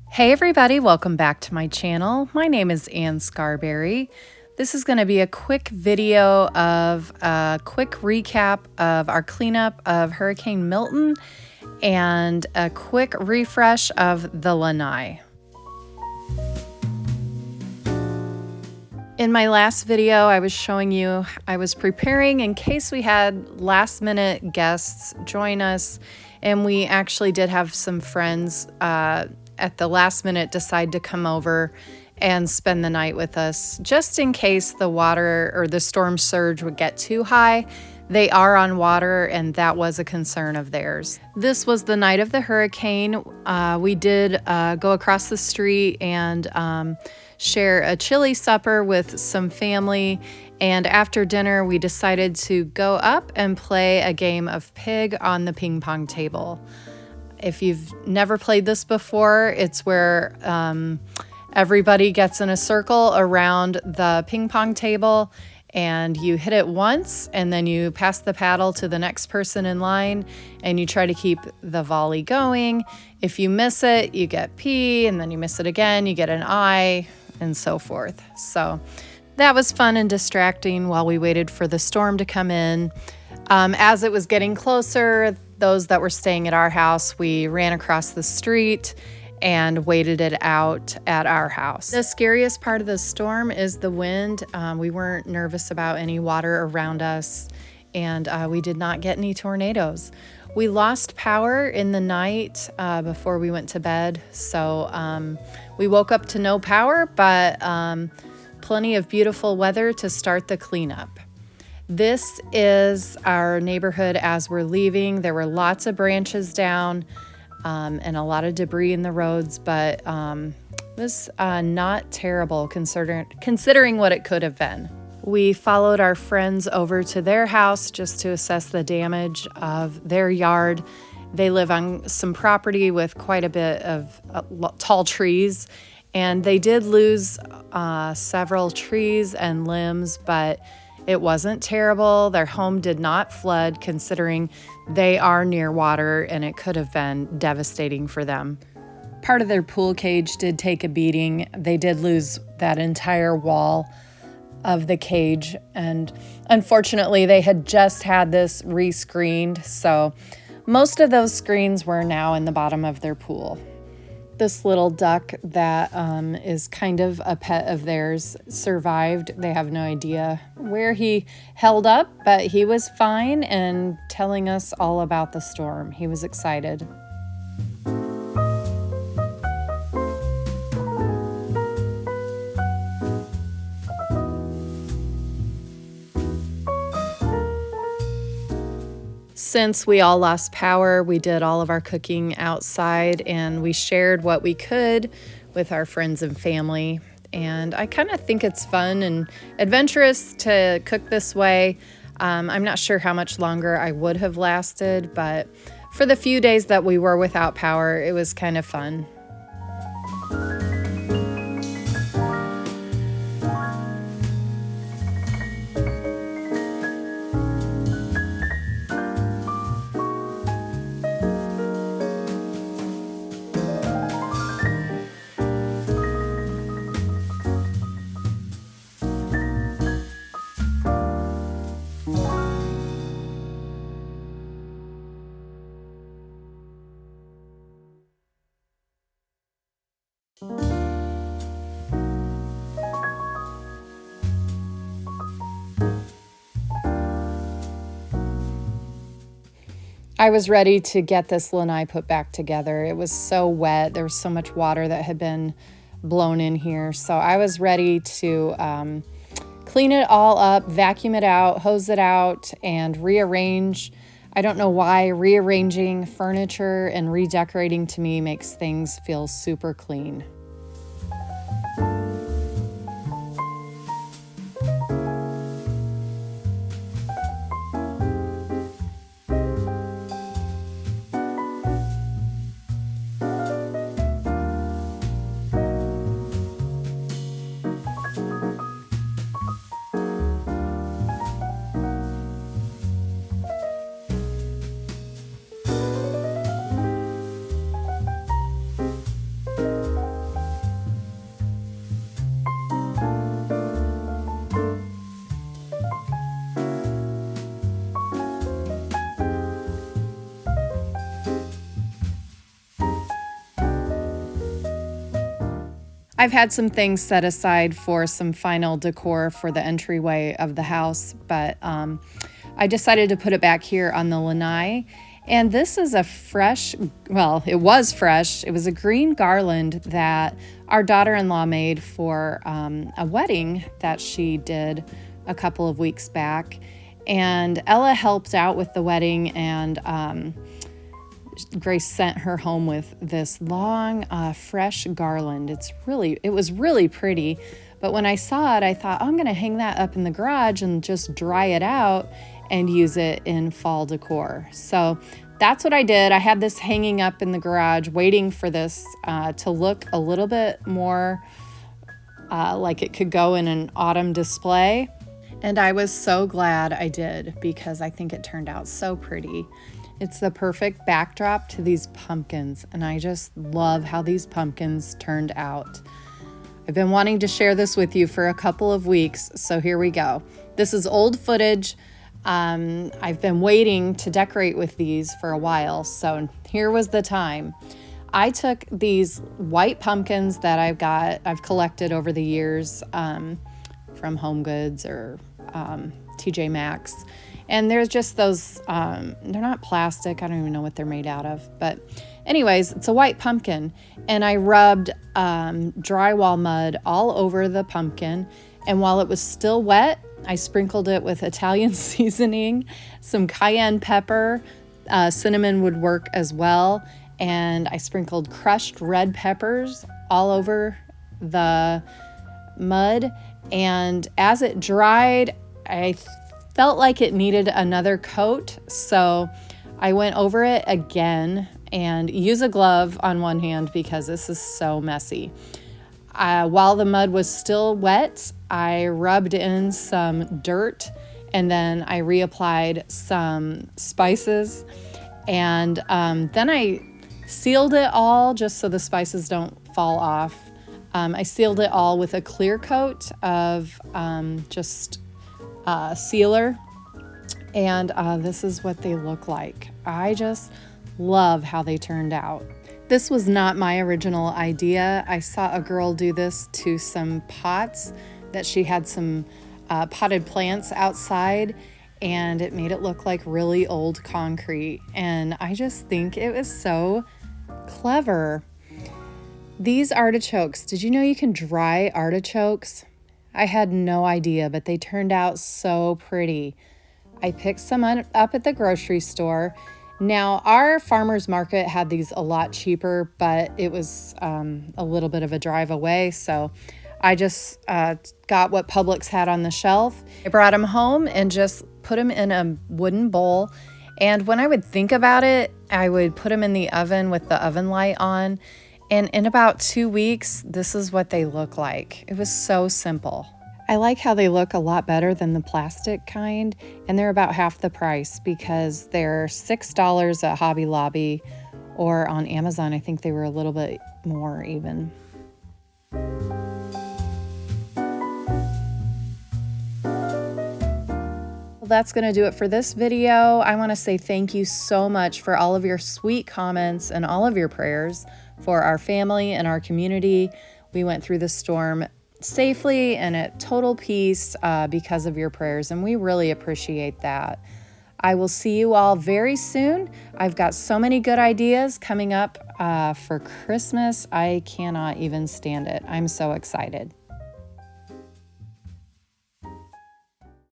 Hey everybody, welcome back to my channel. My name is Ann Scarberry. This is going to be a quick video of a quick recap of our cleanup of Hurricane Milton and a quick refresh of the lanai. In my last video, I was showing you I was preparing in case we had last minute guests join us, and we actually did have some friends at the last minute decide to come over and spend the night with us, just in case the water or the storm surge would get too high. They are on water, and that was a concern of theirs. This was the night of the hurricane. We did go across the street and share a chili supper with some family, and after dinner we decided to go up and play a game of pig on the ping pong table. If you've never played this before, it's where everybody gets in a circle around the ping pong table, and you hit it once, and then you pass the paddle to the next person in line, and you try to keep the volley going. If you miss it, you get P, and then you miss it again, you get an I, and so forth. So that was fun and distracting while we waited for the storm to come in. As it was getting closer, those that were staying at our house, we ran across the street and waited it out at our house. The scariest part of the storm is the wind. We weren't nervous about any water around us, and we did not get any tornadoes. We lost power in the night before we went to bed, so we woke up to no power, but plenty of beautiful weather to start the cleanup. This is our neighborhood as we're leaving. There were lots of branches down and a lot of debris in the roads, but it was not terrible considering what it could have been. We followed our friends over to their house just to assess the damage of their yard. They live on some property with quite a bit of tall trees, and they did lose several trees and limbs, but it wasn't terrible. Their home did not flood, considering they are near water, and it could have been devastating for them. Part of their pool cage did take a beating. They did lose that entire wall of the cage, and unfortunately they had just had this re-screened, so most of those screens were now in the bottom of their pool. This little duck that is kind of a pet of theirs survived. They have no idea where he held up, but he was fine and telling us all about the storm. He was excited. Since we all lost power, we did all of our cooking outside, and we shared what we could with our friends and family. And I kind of think it's fun and adventurous to cook this way. I'm not sure how much longer I would have lasted, but for the few days that we were without power, it was kind of fun. I was ready to get this lanai put back together. It was so wet. There was so much water that had been blown in here. So I was ready to clean it all up, vacuum it out, hose it out, and rearrange. I don't know why rearranging furniture and redecorating to me makes things feel super clean. I've had some things set aside for some final decor for the entryway of the house, but I decided to put it back here on the lanai. And this is a fresh, well, it was fresh. It was a green garland that our daughter-in-law made for a wedding that she did a couple of weeks back. And Ella helped out with the wedding, and Grace sent her home with this long, fresh garland. It was really pretty. But when I saw it, I thought, oh, I'm going to hang that up in the garage and just dry it out and use it in fall decor. So that's what I did. I had this hanging up in the garage, waiting for this to look a little bit more like it could go in an autumn display. And I was so glad I did, because I think it turned out so pretty. It's the perfect backdrop to these pumpkins, and I just love how these pumpkins turned out. I've been wanting to share this with you for a couple of weeks, so here we go. This is old footage. I've been waiting to decorate with these for a while, so here was the time. I took these white pumpkins that I've collected over the years from Home Goods or TJ Maxx. And there's just those, they're not plastic. I don't even know what they're made out of. But anyways, it's a white pumpkin. And I rubbed drywall mud all over the pumpkin. And while it was still wet, I sprinkled it with Italian seasoning, some cayenne pepper, cinnamon would work as well. And I sprinkled crushed red peppers all over the mud. And as it dried, I felt like it needed another coat, so I went over it again, and use a glove on one hand because this is so messy. While the mud was still wet, I rubbed in some dirt, and then I reapplied some spices, and then I sealed it all just so the spices don't fall off. I sealed it all with a clear coat of just sealer, and this is what they look like. I just love how they turned out. This was not my original idea. I saw a girl do this to some pots that she had some potted plants outside, and it made it look like really old concrete, and I just think it was so clever. These artichokes, did you know you can dry artichokes? I had no idea, but they turned out so pretty. I picked some up at the grocery store. Now, our farmer's market had these a lot cheaper, but it was a little bit of a drive away, so I just got what Publix had on the shelf. I brought them home and just put them in a wooden bowl, and when I would think about it, I would put them in the oven with the oven light on. And in about 2 weeks, this is what they look like. It was so simple. I like how they look a lot better than the plastic kind, and they're about half the price because they're $6 at Hobby Lobby, or on Amazon, I think they were a little bit more even. That's going to do it for this video. I want to say thank you so much for all of your sweet comments and all of your prayers for our family and our community. We went through the storm safely and at total peace because of your prayers, and we really appreciate that. I will see you all very soon. I've got so many good ideas coming up for Christmas. I cannot even stand it. I'm so excited.